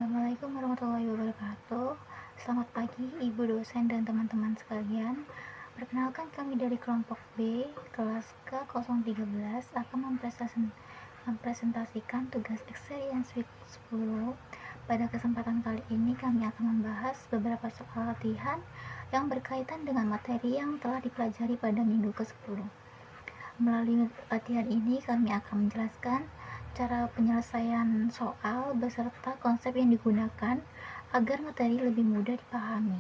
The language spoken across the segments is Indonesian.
Assalamualaikum warahmatullahi wabarakatuh. Selamat pagi Ibu dosen dan teman-teman sekalian. Perkenalkan, kami dari kelompok B, kelas K013 akan mempresentasikan tugas Experience Week 10. Pada kesempatan kali ini kami akan membahas beberapa soal latihan yang berkaitan dengan materi yang telah dipelajari pada minggu ke-10. Melalui latihan ini kami akan menjelaskan cara penyelesaian soal beserta konsep yang digunakan agar materi lebih mudah dipahami.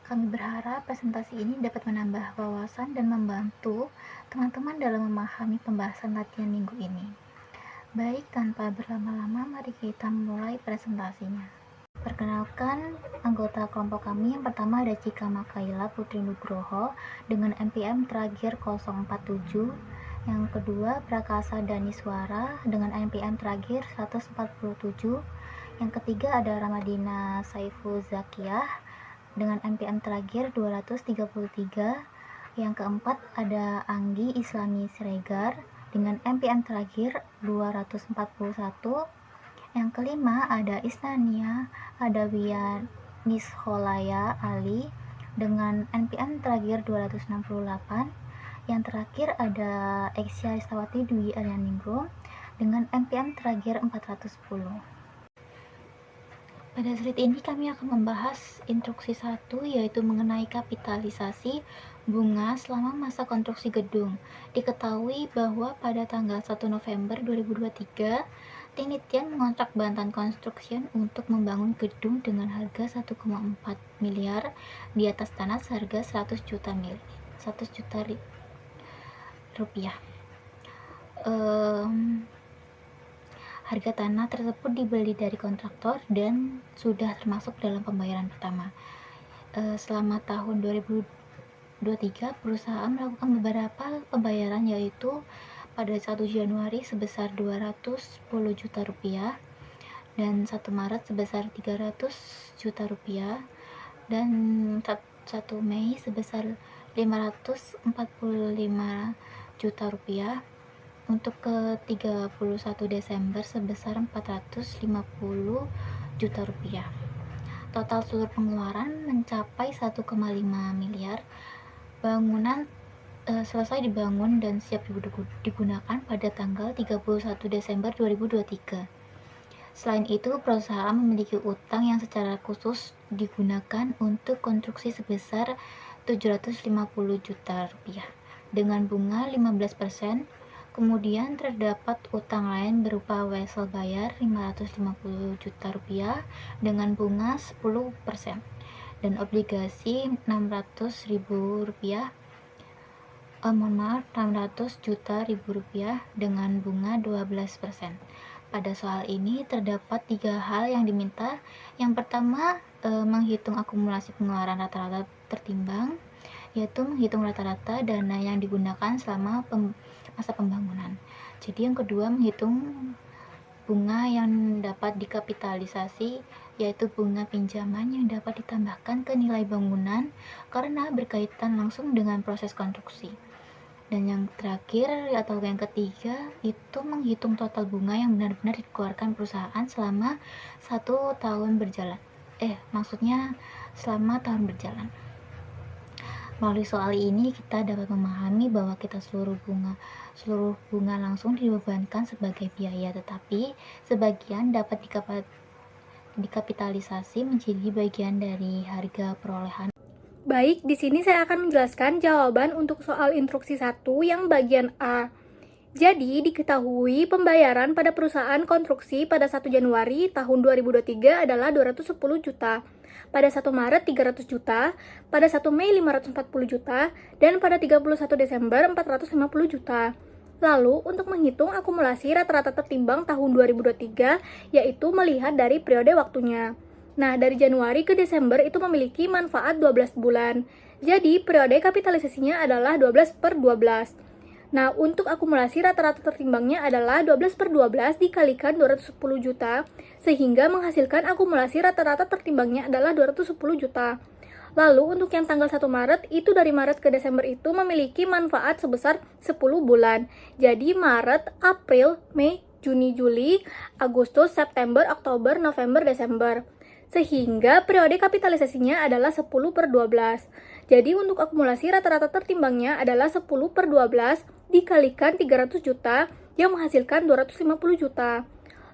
Kami berharap presentasi ini dapat menambah wawasan dan membantu teman-teman dalam memahami pembahasan latihan minggu ini. Baik, tanpa berlama-lama, mari kita mulai presentasinya. Perkenalkan anggota kelompok kami. Yang pertama ada Cika Makaila Putri Nugroho dengan NPM terakhir 047. Yang kedua Prakasa Daniswara dengan NPM terakhir 147. Yang ketiga ada Ramadina Saiful Zakiyah dengan NPM terakhir 233. Yang keempat ada Anggi Islami Siregar dengan NPM terakhir 241. Yang kelima ada Isnania Adawiyah Nisholaya Ali dengan NPM terakhir 268. Yang terakhir ada Eksya Ristawati Dwi Aryaningrum dengan NPM terakhir 410. Pada slide ini kami akan membahas instruksi 1, yaitu mengenai kapitalisasi bunga selama masa konstruksi gedung. Diketahui bahwa pada tanggal 1 November 2023, Tinitian mengontrak Bantan Construction untuk membangun gedung dengan harga 1,4 miliar di atas tanah seharga 100 juta rupiah. Harga tanah tersebut dibeli dari kontraktor dan sudah termasuk dalam pembayaran pertama. Selama tahun 2023, perusahaan melakukan beberapa pembayaran, yaitu pada 1 Januari sebesar 210 juta rupiah dan 1 Maret sebesar 300 juta rupiah dan 1 Mei sebesar 545 juta rupiah. Untuk ke 31 Desember sebesar 450 juta rupiah. Total seluruh pengeluaran mencapai 1,5 miliar. Bangunan selesai dibangun dan siap digunakan pada tanggal 31 Desember 2023. Selain itu, perusahaan memiliki utang yang secara khusus digunakan untuk konstruksi sebesar 750 juta rupiah dengan bunga 15%. Kemudian terdapat utang lain berupa wesel bayar 550 juta rupiah dengan bunga 10% dan obligasi 600 juta rupiah dengan bunga 12%. Pada soal ini terdapat 3 hal yang diminta. Yang pertama, menghitung akumulasi pengeluaran rata-rata tertimbang, yaitu menghitung rata-rata dana yang digunakan selama masa pembangunan. Jadi yang kedua, menghitung bunga yang dapat dikapitalisasi, yaitu bunga pinjaman yang dapat ditambahkan ke nilai bangunan karena berkaitan langsung dengan proses konstruksi. Dan yang terakhir atau yang ketiga itu menghitung total bunga yang benar-benar dikeluarkan perusahaan selama 1 tahun berjalan. Selama tahun berjalan. Melalui soal ini kita dapat memahami bahwa seluruh bunga langsung dibebankan sebagai biaya, tetapi sebagian dapat dikapitalisasi menjadi bagian dari harga perolehan. Baik, di sini saya akan menjelaskan jawaban untuk soal instruksi 1 yang bagian A. Jadi, diketahui pembayaran pada perusahaan konstruksi pada 1 Januari tahun 2023 adalah 210 juta. Pada 1 Maret 300 juta, pada 1 Mei 540 juta, dan pada 31 Desember 450 juta. Lalu, untuk menghitung akumulasi rata-rata tertimbang tahun 2023, yaitu melihat dari periode waktunya. Nah, dari Januari ke Desember itu memiliki manfaat 12 bulan. Jadi, periode kapitalisasinya adalah 12/12. Nah, untuk akumulasi rata-rata tertimbangnya adalah 12/12 dikalikan 210 juta, sehingga menghasilkan akumulasi rata-rata tertimbangnya adalah 210 juta. Lalu, untuk yang tanggal 1 Maret, itu dari Maret ke Desember itu memiliki manfaat sebesar 10 bulan. Jadi, Maret, April, Mei, Juni, Juli, Agustus, September, Oktober, November, Desember. Sehingga periode kapitalisasinya adalah 10/12. Jadi untuk akumulasi rata-rata tertimbangnya adalah 10/12 dikalikan 300 juta yang menghasilkan 250 juta.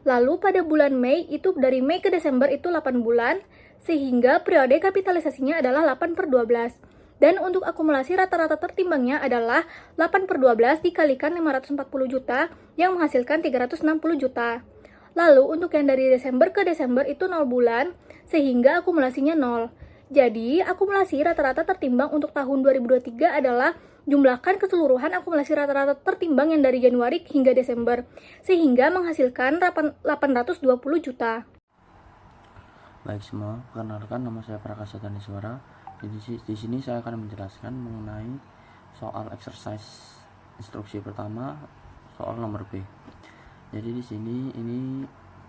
Lalu pada bulan Mei itu dari Mei ke Desember itu 8 bulan, sehingga periode kapitalisasinya adalah 8/12. Dan untuk akumulasi rata-rata tertimbangnya adalah 8/12 dikalikan 540 juta yang menghasilkan 360 juta. Lalu untuk yang dari Desember ke Desember itu 0 bulan, sehingga akumulasinya 0. Jadi, akumulasi rata-rata tertimbang untuk tahun 2023 adalah jumlahkan keseluruhan akumulasi rata-rata tertimbang yang dari Januari hingga Desember, sehingga menghasilkan 820 juta. Baik semua, perkenalkan nama saya Prakasa Taniswara. Di sini saya akan menjelaskan mengenai soal exercise instruksi pertama, soal nomor B. Jadi di sini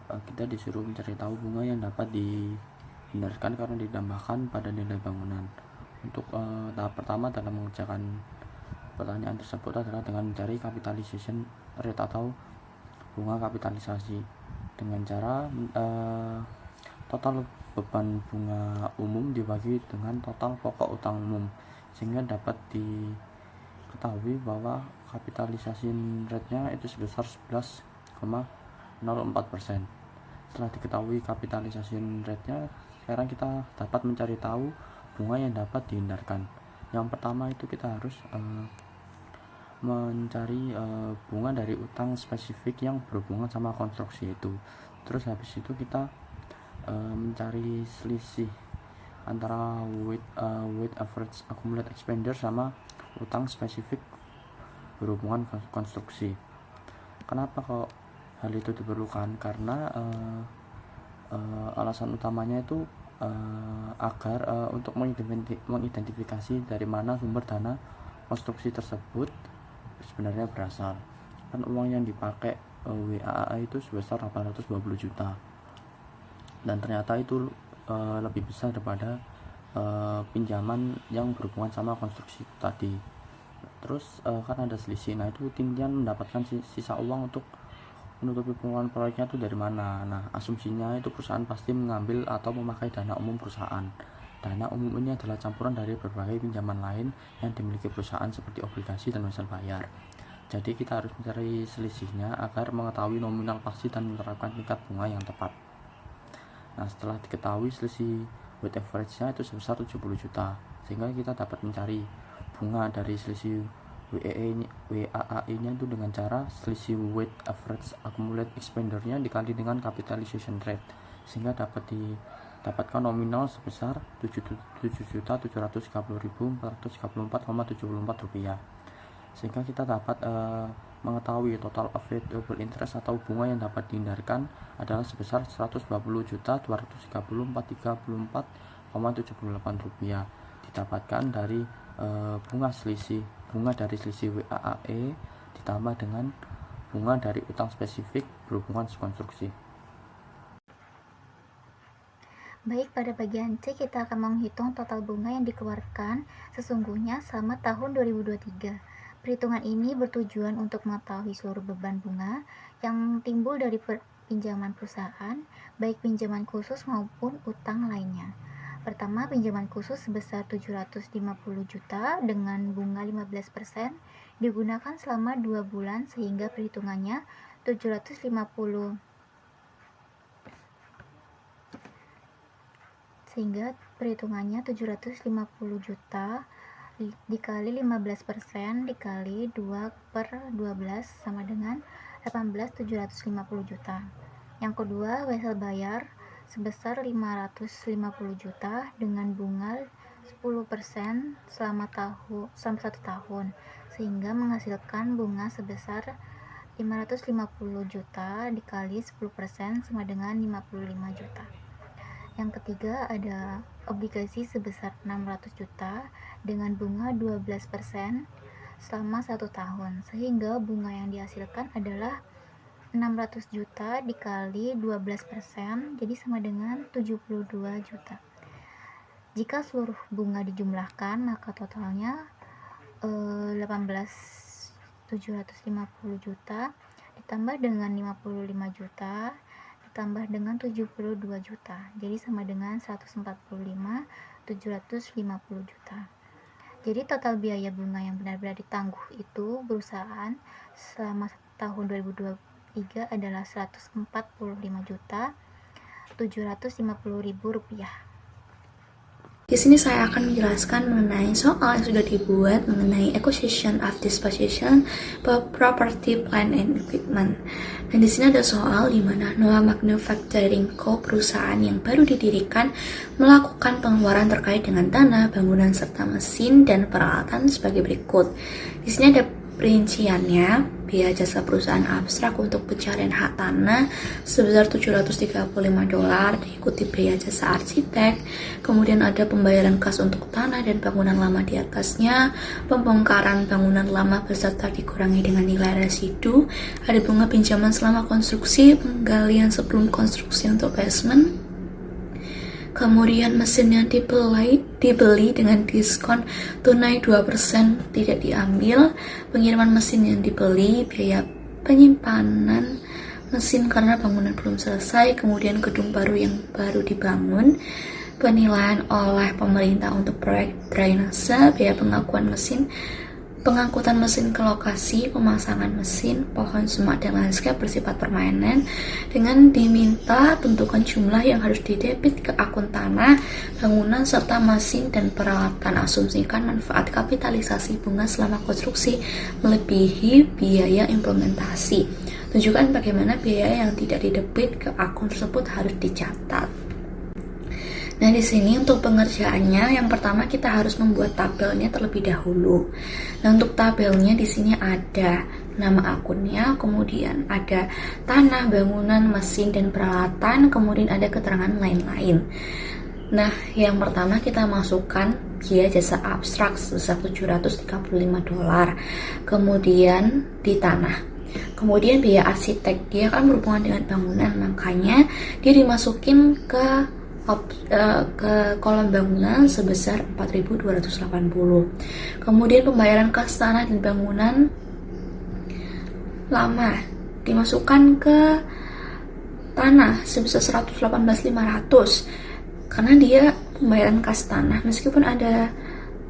kita disuruh mencari tahu bunga yang dapat dihindarkan karena ditambahkan pada nilai bangunan. Untuk tahap pertama dalam mengerjakan pertanyaan tersebut adalah dengan mencari capitalization rate atau bunga kapitalisasi dengan cara total beban bunga umum dibagi dengan total pokok utang umum, sehingga dapat diketahui bahwa kapitalisasi rate-nya itu sebesar 11,04%. Setelah diketahui kapitalisasi rate-nya, sekarang kita dapat mencari tahu bunga yang dapat dihindarkan. Yang pertama itu kita harus mencari bunga dari utang spesifik yang berhubungan sama konstruksi itu. Terus habis itu kita mencari selisih antara weight average accumulated expenditure sama utang spesifik berhubungan konstruksi. Kenapa kok hal itu diperlukan? Karena alasan utamanya itu agar untuk mengidentifikasi dari mana sumber dana konstruksi tersebut sebenarnya berasal. Kan uang yang dipakai WAA itu sebesar 820 juta. Dan ternyata itu lebih besar daripada pinjaman yang berhubungan sama konstruksi tadi. Terus kan ada selisih. Nah, itu timnya mendapatkan sisa uang untuk menutupi pengeluaran proyeknya itu dari mana. Nah, asumsinya itu perusahaan pasti mengambil atau memakai dana umum perusahaan. Dana umum ini adalah campuran dari berbagai pinjaman lain yang dimiliki perusahaan seperti obligasi dan wesel bayar. Jadi kita harus mencari selisihnya agar mengetahui nominal pasti dan menerapkan tingkat bunga yang tepat. Nah, setelah diketahui selisih weight average-nya itu sebesar 70 juta, sehingga kita dapat mencari bunga dari selisih WAA-nya itu dengan cara selisih weight average accumulated expenditure-nya dikali dengan capitalization rate, sehingga dapat didapatkan nominal sebesar 7.730.434,74 rupiah. Sehingga kita dapat mengetahui total available interest atau bunga yang dapat dihindarkan adalah sebesar 120.234.34,78 rupiah, didapatkan dari bunga dari selisih WAAE ditambah dengan bunga dari utang spesifik berhubungan konstruksi. Baik, pada bagian C kita akan menghitung total bunga yang dikeluarkan sesungguhnya selama tahun 2023. Perhitungan ini bertujuan untuk mengetahui seluruh beban bunga yang timbul dari pinjaman perusahaan, baik pinjaman khusus maupun utang lainnya. Pertama, pinjaman khusus sebesar 750 juta dengan bunga 15% digunakan selama 2 bulan sehingga perhitungannya 750 juta dikali 15% dikali 2/12 sama dengan 18.750 juta. Yang kedua, wesel bayar sebesar 550 juta dengan bunga 10% selama 1 tahun sehingga menghasilkan bunga sebesar 550 juta dikali 10% sama dengan 55 juta. Yang ketiga, ada obligasi sebesar 600 juta dengan bunga 12% selama 1 tahun sehingga bunga yang dihasilkan adalah 600 juta dikali 12% jadi sama dengan 72 juta. Jika seluruh bunga dijumlahkan maka totalnya 18.750 juta ditambah dengan 55 juta ditambah dengan 72 juta, jadi sama dengan 145 750 juta. Jadi total biaya bunga yang benar-benar ditangguh itu perusahaan selama tahun 2023 adalah 145 juta 750.000 rupiah. Di sini saya akan menjelaskan mengenai soal yang sudah dibuat mengenai acquisition of disposition property, plant and equipment. Dan di sini ada soal di mana Noah Manufacturing Co. perusahaan yang baru didirikan melakukan pengeluaran terkait dengan tanah, bangunan serta mesin dan peralatan sebagai berikut. Di sini ada rinciannya. Biaya jasa perusahaan abstrak untuk pencarian hak tanah sebesar $735, diikuti biaya jasa arsitek, kemudian ada pembayaran kas untuk tanah dan bangunan lama di atasnya, pembongkaran bangunan lama beserta dikurangi dengan nilai residu, ada bunga pinjaman selama konstruksi, penggalian sebelum konstruksi untuk basement, kemudian mesin yang dibeli dengan diskon tunai 2% tidak diambil, pengiriman mesin yang dibeli, biaya penyimpanan mesin karena bangunan belum selesai, kemudian gedung baru yang baru dibangun, penilaian oleh pemerintah untuk proyek drainase, biaya pengakuan mesin, pengangkutan mesin ke lokasi, pemasangan mesin, pohon semak dan landscape bersifat permanen, dengan diminta tentukan jumlah yang harus didebit ke akun tanah, bangunan, serta mesin dan peralatan. Asumsikan manfaat kapitalisasi bunga selama konstruksi melebihi biaya implementasi. Tunjukkan bagaimana biaya yang tidak didebit ke akun tersebut harus dicatat. Nah, di sini untuk pengerjaannya, yang pertama kita harus membuat tabelnya terlebih dahulu. Nah, untuk tabelnya di sini ada nama akunnya, kemudian ada tanah, bangunan, mesin, dan peralatan, kemudian ada keterangan lain-lain. Nah, yang pertama kita masukkan biaya jasa abstrak sebesar $735, kemudian di tanah. Kemudian biaya arsitek, dia kan berhubungan dengan bangunan, makanya dia dimasukin ke kolom bangunan sebesar 4.280. Kemudian pembayaran kas tanah dan bangunan lama dimasukkan ke tanah sebesar 118.500 karena dia pembayaran kas tanah, meskipun ada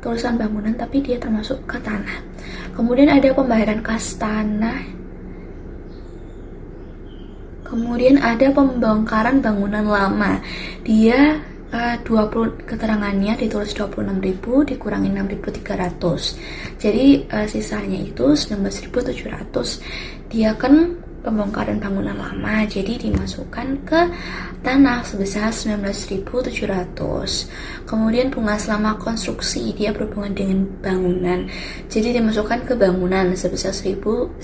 tulisan bangunan tapi dia termasuk ke tanah. Kemudian ada pembayaran kas tanah, kemudian ada pembongkaran bangunan lama. Dia 20 keterangannya ditulis 26.000 dikurangi 6.300. Jadi sisanya itu 19.700. Dia kan pembongkaran bangunan lama, jadi dimasukkan ke tanah sebesar 19.700. Kemudian bunga selama konstruksi, dia berhubungan dengan bangunan, jadi dimasukkan ke bangunan sebesar 9.950.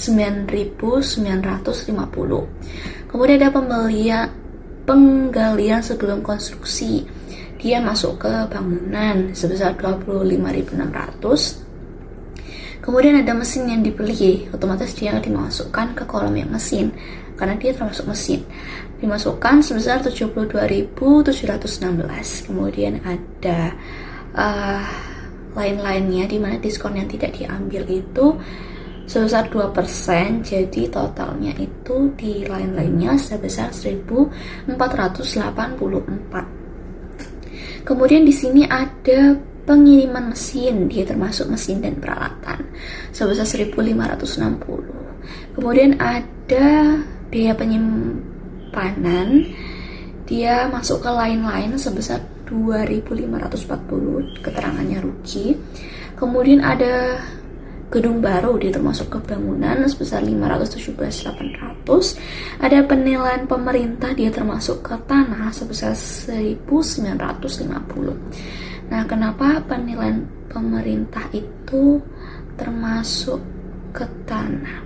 Kemudian ada penggalian sebelum konstruksi, dia masuk ke bangunan sebesar 25.600. Kemudian ada mesin yang dibeli, otomatis dia dimasukkan ke kolom yang mesin karena dia termasuk mesin, dimasukkan sebesar 72.716. Kemudian ada lain-lainnya di mana diskon yang tidak diambil itu sebesar 2%, jadi totalnya itu di lain-lainnya sebesar 1.484. Kemudian di sini ada pengiriman mesin, dia termasuk mesin dan peralatan sebesar 1.560. Kemudian ada biaya penyimpanan, dia masuk ke lain-lain sebesar 2.540, keterangannya rugi. Kemudian ada gedung baru, dia termasuk ke bangunan sebesar 517.800. Ada penilaian pemerintah, dia termasuk ke tanah sebesar 1.950. Nah, kenapa penilaian pemerintah itu termasuk ke tanah?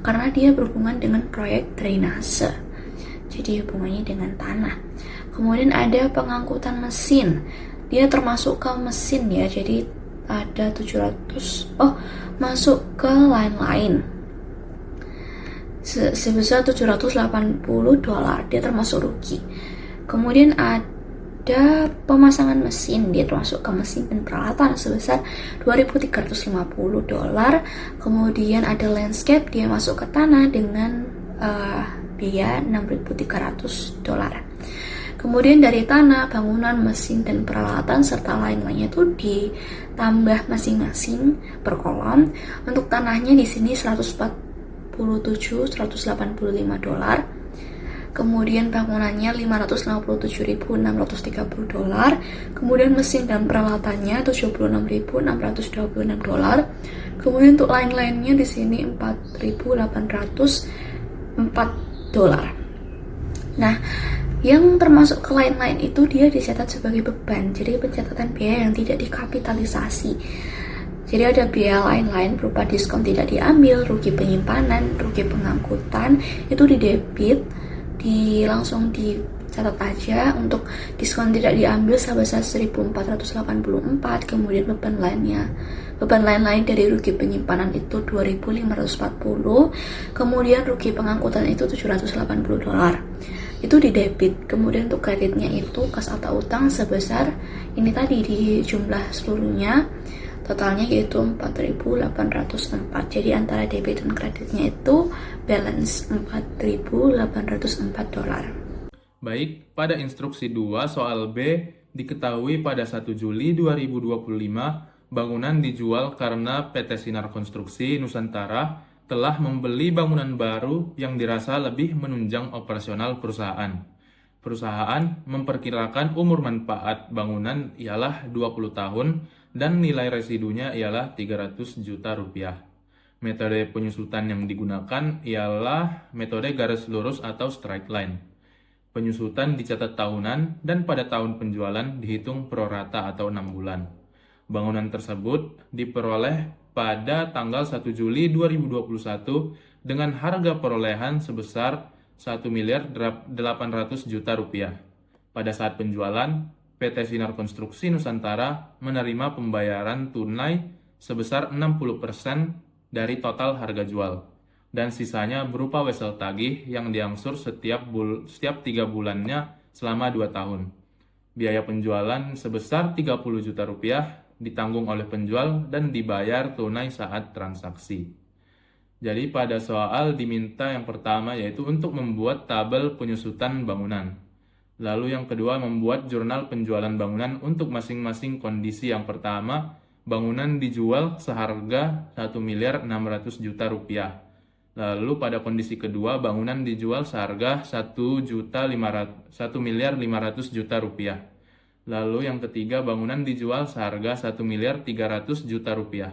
Karena dia berhubungan dengan proyek drainase, jadi hubungannya dengan tanah. Kemudian ada pengangkutan mesin, dia termasuk ke mesin ya, jadi ada 700, masuk ke lain-lain sebesar $780, dia termasuk rugi. Kemudian ada ada pemasangan mesin, dia termasuk ke mesin dan peralatan sebesar $2.350. Kemudian ada landscape, dia masuk ke tanah dengan biaya $6.300. Kemudian dari tanah, bangunan, mesin, dan peralatan serta lain-lainnya itu ditambah masing-masing per kolom. Untuk tanahnya di sini $147.185. Kemudian bangunannya $557.630. Kemudian mesin dan peralatannya $76.626. Kemudian untuk lain-lainnya di sini $4.804. Nah, yang termasuk ke lain-lain itu dia dicatat sebagai beban. Jadi pencatatan biaya yang tidak dikapitalisasi. Jadi ada biaya lain-lain berupa diskon tidak diambil, rugi penyimpanan, rugi pengangkutan, itu didebit, langsung dicatat aja. Untuk diskon tidak diambil sebesar $1.484. Kemudian beban lain-lain dari rugi penyimpanan itu $2.540. Kemudian rugi pengangkutan itu $780. Itu didebit. Kemudian untuk kreditnya itu kas atau utang sebesar ini tadi di jumlah seluruhnya totalnya yaitu $4.804. Jadi antara debit dan kreditnya itu balance $4.804. Baik, pada instruksi 2 soal B diketahui pada 1 Juli 2025 bangunan dijual karena PT Sinar Konstruksi Nusantara telah membeli bangunan baru yang dirasa lebih menunjang operasional perusahaan. Perusahaan memperkirakan umur manfaat bangunan ialah 20 tahun dan nilai residunya ialah 300 juta rupiah. Metode penyusutan yang digunakan ialah metode garis lurus atau straight line. Penyusutan dicatat tahunan dan pada tahun penjualan dihitung pro rata atau 6 bulan. Bangunan tersebut diperoleh pada tanggal 1 Juli 2021 dengan harga perolehan sebesar $1.800.000.000. Pada saat penjualan, PT Sinar Konstruksi Nusantara menerima pembayaran tunai sebesar 60% dari total harga jual, dan sisanya berupa wesel tagih yang diangsur setiap 3 bulannya selama 2 tahun. Biaya penjualan sebesar 30 juta rupiah ditanggung oleh penjual dan dibayar tunai saat transaksi. Jadi pada soal diminta yang pertama yaitu untuk membuat tabel penyusutan bangunan. Lalu yang kedua membuat jurnal penjualan bangunan untuk masing-masing kondisi. Yang pertama, bangunan dijual seharga $1.600.000.000. Lalu pada kondisi kedua, bangunan dijual seharga $1.500.000.000. Lalu yang ketiga, bangunan dijual seharga $1.300.000.000.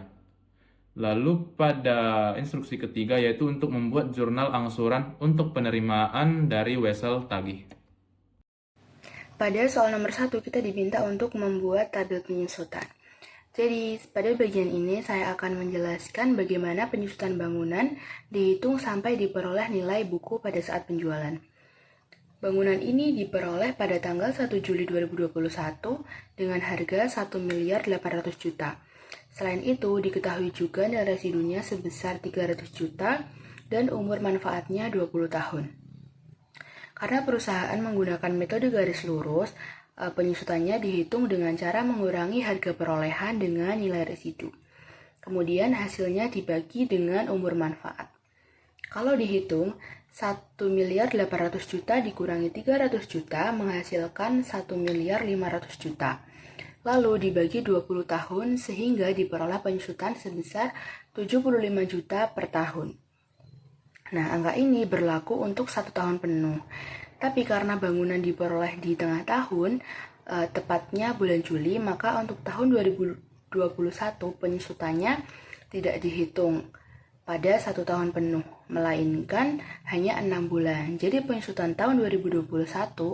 Lalu pada instruksi ketiga yaitu untuk membuat jurnal angsuran untuk penerimaan dari wesel tagih. Pada soal nomor 1 kita diminta untuk membuat tabel penyusutan. Jadi pada bagian ini saya akan menjelaskan bagaimana penyusutan bangunan dihitung sampai diperoleh nilai buku pada saat penjualan. Bangunan ini diperoleh pada tanggal 1 Juli 2021 dengan harga $1.800.000.000. Selain itu, diketahui juga nilai residunya sebesar 300 juta dan umur manfaatnya 20 tahun. Karena perusahaan menggunakan metode garis lurus, penyusutannya dihitung dengan cara mengurangi harga perolehan dengan nilai residu. Kemudian hasilnya dibagi dengan umur manfaat. Kalau dihitung, $1.800.000.000 dikurangi 300 juta menghasilkan $1.500.000.000. Lalu dibagi 20 tahun sehingga diperoleh penyusutan sebesar 75 juta per tahun. Nah, angka ini berlaku untuk 1 tahun penuh. Tapi karena bangunan diperoleh di tengah tahun, tepatnya bulan Juli, maka untuk tahun 2021 penyusutannya tidak dihitung pada 1 tahun penuh, melainkan hanya 6 bulan. Jadi penyusutan tahun 2021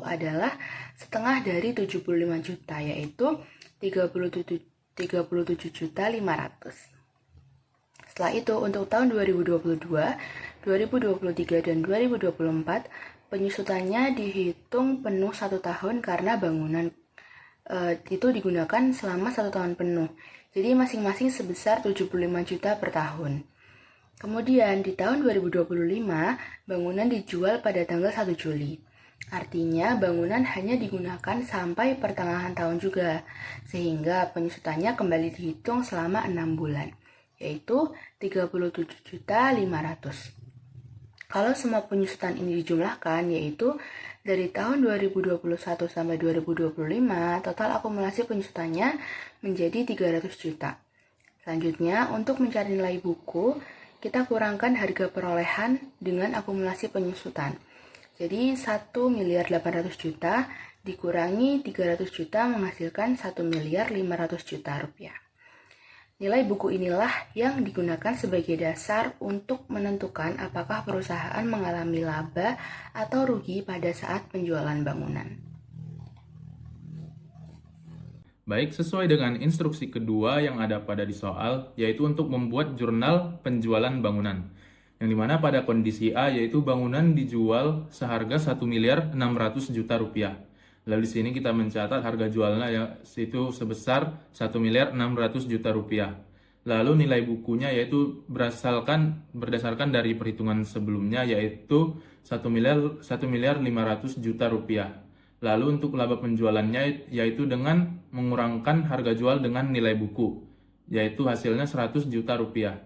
adalah setengah dari 75 juta, yaitu 37 juta 500. Setelah itu, untuk tahun 2022, 2023, dan 2024, penyusutannya dihitung penuh 1 tahun karena bangunan itu digunakan selama 1 tahun penuh. Jadi masing-masing sebesar 75 juta per tahun. Kemudian di tahun 2025, bangunan dijual pada tanggal 1 Juli. Artinya bangunan hanya digunakan sampai pertengahan tahun juga, sehingga penyusutannya kembali dihitung selama 6 bulan, yaitu 37.500.000. Kalau semua penyusutan ini dijumlahkan, yaitu dari tahun 2021 sampai 2025, total akumulasi penyusutannya menjadi 300 juta. Selanjutnya, untuk mencari nilai buku, kita kurangkan harga perolehan dengan akumulasi penyusutan. Jadi 1.800.000.000 dikurangi 300 juta menghasilkan 1.500.000.000 rupiah. Nilai buku inilah yang digunakan sebagai dasar untuk menentukan apakah perusahaan mengalami laba atau rugi pada saat penjualan bangunan. Baik, sesuai dengan instruksi kedua yang ada pada di soal, yaitu untuk membuat jurnal penjualan bangunan. Yang dimana pada kondisi A, yaitu bangunan dijual seharga 1.600.000.000 rupiah. Lalu di sini kita mencatat harga jualnya yaitu sebesar 1.600.000.000 rupiah. Lalu nilai bukunya yaitu berdasarkan dari perhitungan sebelumnya yaitu 1.500.000.000 rupiah. Lalu untuk laba penjualannya yaitu dengan mengurangkan harga jual dengan nilai buku, yaitu hasilnya 100 juta rupiah.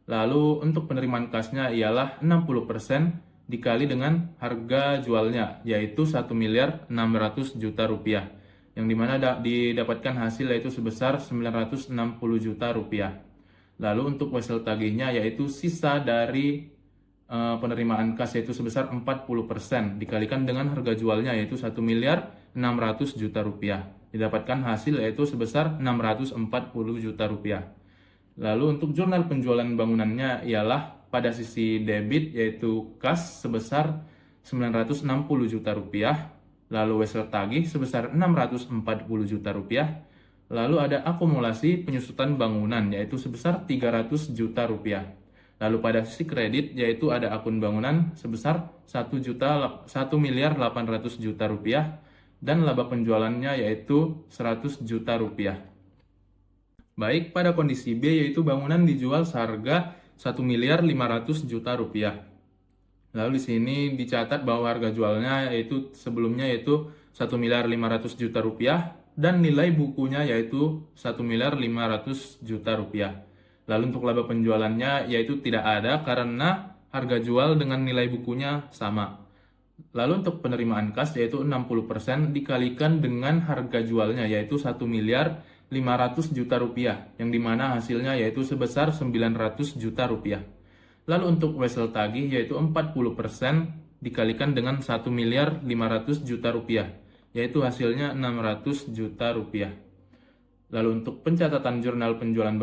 Lalu untuk penerimaan kasnya ialah 60% dikali dengan harga jualnya, yaitu 1.600.000.000 rupiah, yang dimana didapatkan hasil yaitu sebesar 960 juta rupiah. Lalu untuk wesel tagihnya yaitu sisa dari penerimaan kas yaitu sebesar 40% dikalikan dengan harga jualnya yaitu 1.600.000.000 rupiah. Didapatkan hasil yaitu sebesar 640 juta rupiah. Lalu untuk jurnal penjualan bangunannya ialah pada sisi debit yaitu kas sebesar 960 juta rupiah, lalu wesel tagih sebesar 640 juta rupiah, lalu ada akumulasi penyusutan bangunan yaitu sebesar 300 juta rupiah. Lalu pada sisi kredit yaitu ada akun bangunan sebesar 1.800.000.000 rupiah dan laba penjualannya yaitu 100 juta rupiah. Baik, pada kondisi B yaitu bangunan dijual seharga 1.500.000.000 rupiah. Lalu di sini dicatat bahwa harga jualnya yaitu sebelumnya yaitu 1.500.000.000 rupiah dan nilai bukunya yaitu 1.500.000.000 rupiah. Lalu untuk laba penjualannya yaitu tidak ada karena harga jual dengan nilai bukunya sama. Lalu untuk penerimaan kas yaitu 60% dikalikan dengan harga jualnya yaitu 1.500.000.000 rupiah, yang dimana hasilnya yaitu sebesar 900 juta rupiah. Lalu untuk wesel tagih yaitu 40% dikalikan dengan 1.500.000.000 rupiah, yaitu hasilnya 600 juta rupiah. Lalu untuk pencatatan jurnal penjualan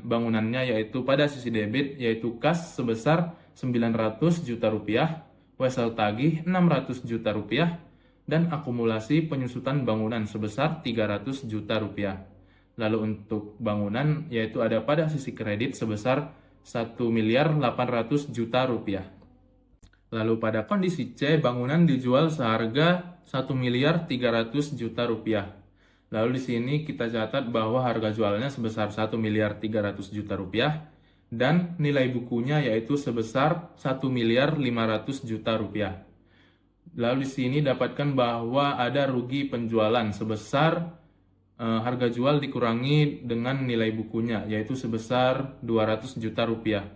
bangunannya yaitu pada sisi debit yaitu kas sebesar 900 juta rupiah, wesel tagih 600 juta rupiah, dan akumulasi penyusutan bangunan sebesar 300 juta rupiah. Lalu untuk bangunan yaitu ada pada sisi kredit sebesar 1.800.000.000 rupiah. Lalu pada kondisi C, bangunan dijual seharga 1.300.000.000 rupiah. Lalu di sini kita catat bahwa harga jualnya sebesar 1.300.000.000 rupiah dan nilai bukunya yaitu sebesar 1.500.000.000 rupiah. Lalu di sini dapatkan bahwa ada rugi penjualan sebesar harga jual dikurangi dengan nilai bukunya yaitu sebesar 200 juta rupiah.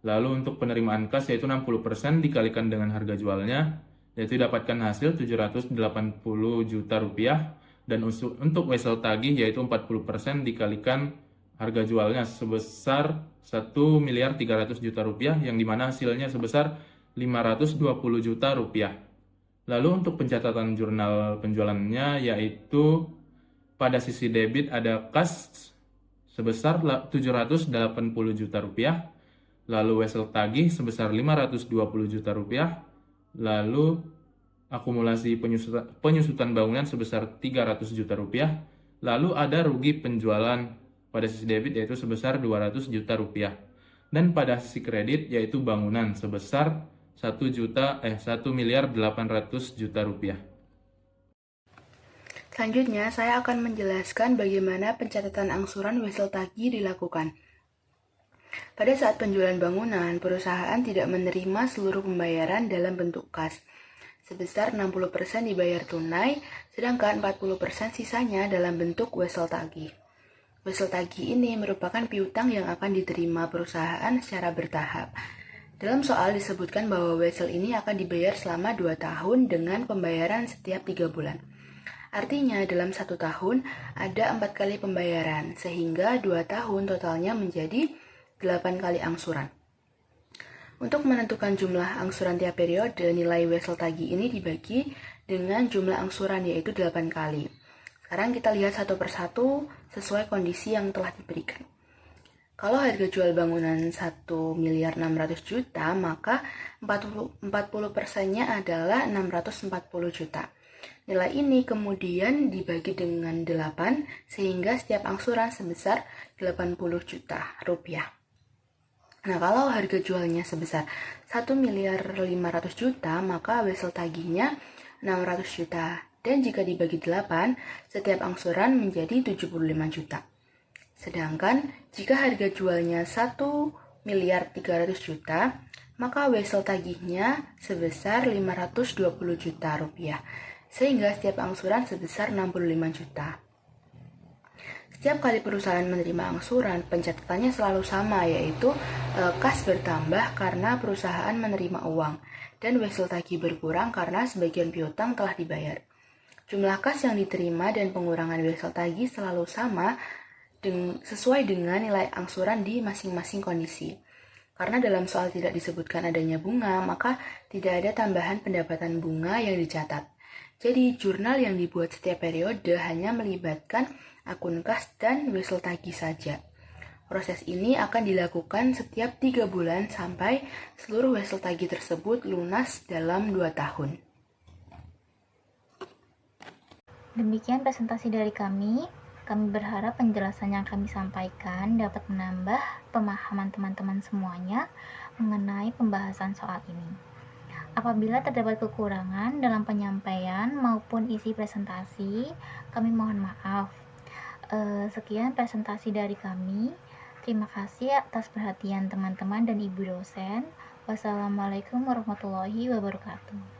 Lalu untuk penerimaan kas yaitu 60% dikalikan dengan harga jualnya yaitu dapatkan hasil 780 juta rupiah, dan untuk wesel tagih yaitu 40% dikalikan harga jualnya sebesar 1.300.000.000 rupiah, yang dimana hasilnya sebesar 520 juta rupiah. Lalu untuk pencatatan jurnal penjualannya yaitu pada sisi debit ada kas sebesar 780 juta rupiah, lalu wesel tagih sebesar 520 juta rupiah, lalu akumulasi penyusutan bangunan sebesar 300 juta rupiah, lalu ada rugi penjualan pada sisi debit yaitu sebesar 200 juta rupiah, dan pada sisi kredit yaitu bangunan sebesar 1.800.000.000 rupiah. Selanjutnya, saya akan menjelaskan bagaimana pencatatan angsuran wesel tagih dilakukan. Pada saat penjualan bangunan, perusahaan tidak menerima seluruh pembayaran dalam bentuk kas, sebesar 60% dibayar tunai, sedangkan 40% sisanya dalam bentuk wesel tagih. Wesel tagih ini merupakan piutang yang akan diterima perusahaan secara bertahap. Dalam soal disebutkan bahwa wesel ini akan dibayar selama 2 tahun dengan pembayaran setiap 3 bulan. Artinya dalam 1 tahun ada 4 kali pembayaran, sehingga 2 tahun totalnya menjadi 8 kali angsuran. Untuk menentukan jumlah angsuran tiap periode, nilai wesel tagih ini dibagi dengan jumlah angsuran yaitu 8 kali. Sekarang kita lihat satu persatu sesuai kondisi yang telah diberikan. Kalau harga jual bangunan 1.600.000.000, maka 40%-nya adalah 640 juta. Nilai ini kemudian dibagi dengan 8 sehingga setiap angsuran sebesar 80 juta rupiah. Nah, kalau harga jualnya sebesar 1.500.000.000, maka wesel tagihnya 600 juta. Dan jika dibagi 8, setiap angsuran menjadi 75 juta. Sedangkan jika harga jualnya 1.300.000.000, maka wesel tagihnya sebesar 520 juta rupiah, sehingga setiap angsuran sebesar 65 juta. Setiap kali perusahaan menerima angsuran, pencatatannya selalu sama, yaitu kas bertambah karena perusahaan menerima uang, dan wesel tagih berkurang karena sebagian piutang telah dibayar. Jumlah kas yang diterima dan pengurangan wesel tagih selalu sama sesuai dengan nilai angsuran di masing-masing kondisi. Karena dalam soal tidak disebutkan adanya bunga, maka tidak ada tambahan pendapatan bunga yang dicatat. Jadi, jurnal yang dibuat setiap periode hanya melibatkan akun kas dan wesel tagih saja. Proses ini akan dilakukan setiap 3 bulan sampai seluruh wesel tagih tersebut lunas dalam 2 tahun. Demikian presentasi dari kami. Kami berharap penjelasan yang kami sampaikan dapat menambah pemahaman teman-teman semuanya mengenai pembahasan soal ini. Apabila terdapat kekurangan dalam penyampaian maupun isi presentasi, kami mohon maaf. Sekian presentasi dari kami. Terima kasih atas perhatian teman-teman dan ibu dosen. Wassalamualaikum warahmatullahi wabarakatuh.